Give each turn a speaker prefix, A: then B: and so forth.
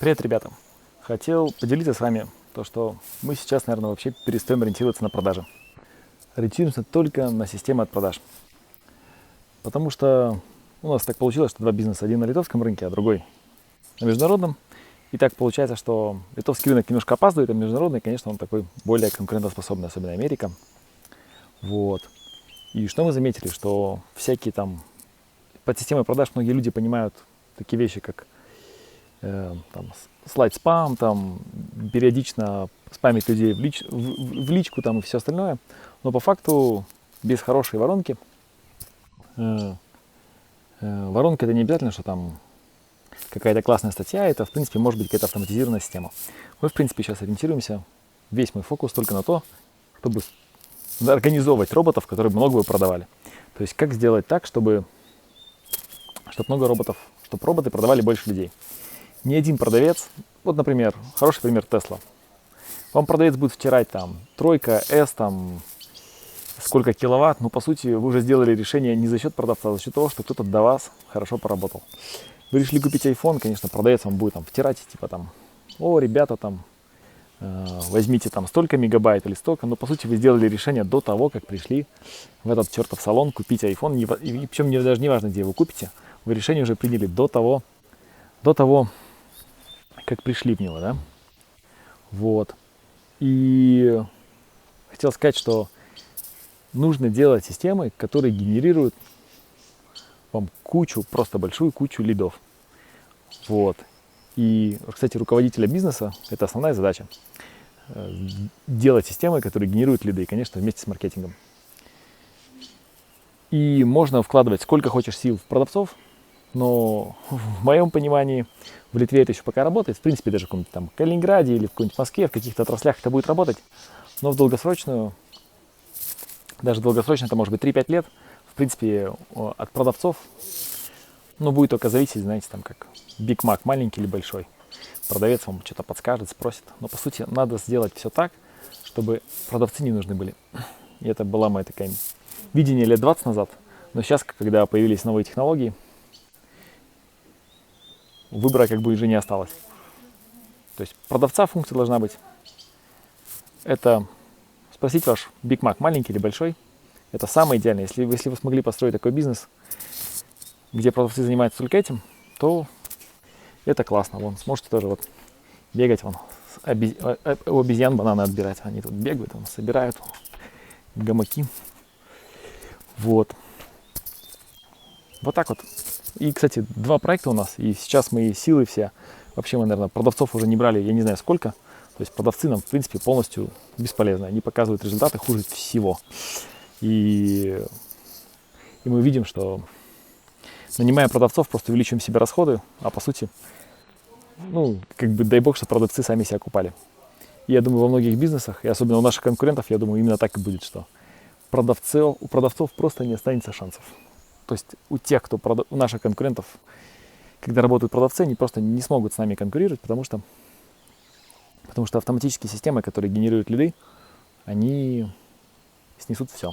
A: Привет, ребята! Хотел поделиться с вами то, что мы сейчас, наверное, вообще перестаем ориентироваться на продажи. Ориентируемся только на системы от продаж. Потому что у нас так получилось, что два бизнеса, один на литовском рынке, а другой на международном. И так получается, что литовский рынок немножко опаздывает, а международный, конечно, он такой более конкурентоспособный, особенно Америка. Вот. И что мы заметили, что всякие там под системой продаж многие люди понимают такие вещи, как там, слайд спам, там, периодично спамить людей в личку там, и все остальное. Но по факту без хорошей воронки, воронка это не обязательно, что там какая-то классная статья, это в принципе может быть какая-то автоматизированная система. Мы в принципе сейчас ориентируемся, весь мой фокус только на то, чтобы организовывать роботов, которые много бы продавали. То есть как сделать так, чтобы много роботов, чтобы роботы продавали больше людей. Ни один продавец, вот, например, хороший пример Tesla. Вам продавец будет втирать там тройка, S, там, сколько киловатт, но по сути вы уже сделали решение не за счет продавца, а за счет того, что кто-то до вас хорошо поработал. Вы решили купить iPhone, конечно, продавец вам будет там втирать, типа там, о, ребята, там, возьмите там столько мегабайт или столько, но по сути вы сделали решение до того, как пришли в этот чертов салон купить iPhone, и причем даже не важно, где вы купите, вы решение уже приняли до того, как пришли в него, да? Вот. И хотел сказать, что нужно делать системы, которые генерируют вам просто большую кучу лидов. Вот. И, кстати, руководителя бизнеса, это основная задача, делать системы, которые генерируют лиды, и, конечно, вместе с маркетингом. И можно вкладывать сколько хочешь сил в продавцов, но в моем понимании в Литве это еще пока работает. В принципе, даже в каком-нибудь там Калининграде или в какой-нибудь Москве, в каких-то отраслях это будет работать. Но в долгосрочную, даже долгосрочно, это может быть 3-5 лет, в принципе, от продавцов, ну, будет только зависеть, знаете, там как Big Mac, маленький или большой. Продавец вам что-то подскажет, спросит. Но, по сути, надо сделать все так, чтобы продавцы не нужны были. И это была моя такая видение лет 20 назад. Но сейчас, когда появились новые технологии, выбора как бы уже не осталось. То есть продавца функция должна быть. Это спросить ваш Big Mac маленький или большой. Это самое идеальное. Если вы смогли построить такой бизнес, где продавцы занимаются только этим, то это классно. Вон, сможете тоже вот бегать, вон, у обезьян бананы отбирать. Они тут бегают, вон, собирают гамаки. Вот. Вот так вот. И, кстати, 2 проекта у нас, и сейчас мои силы все, вообще мы, наверное, продавцов уже не брали, я не знаю сколько, то есть продавцы нам, в принципе, полностью бесполезны, они показывают результаты хуже всего. И мы видим, что нанимая продавцов, просто увеличиваем себе расходы, а по сути, ну, как бы дай бог, что продавцы сами себя окупали. И я думаю, во многих бизнесах, и особенно у наших конкурентов, я думаю, именно так и будет, что у продавцов просто не останется шансов. То есть у наших конкурентов, когда работают продавцы, они просто не смогут с нами конкурировать, потому что автоматические системы, которые генерируют лиды, они снесут все.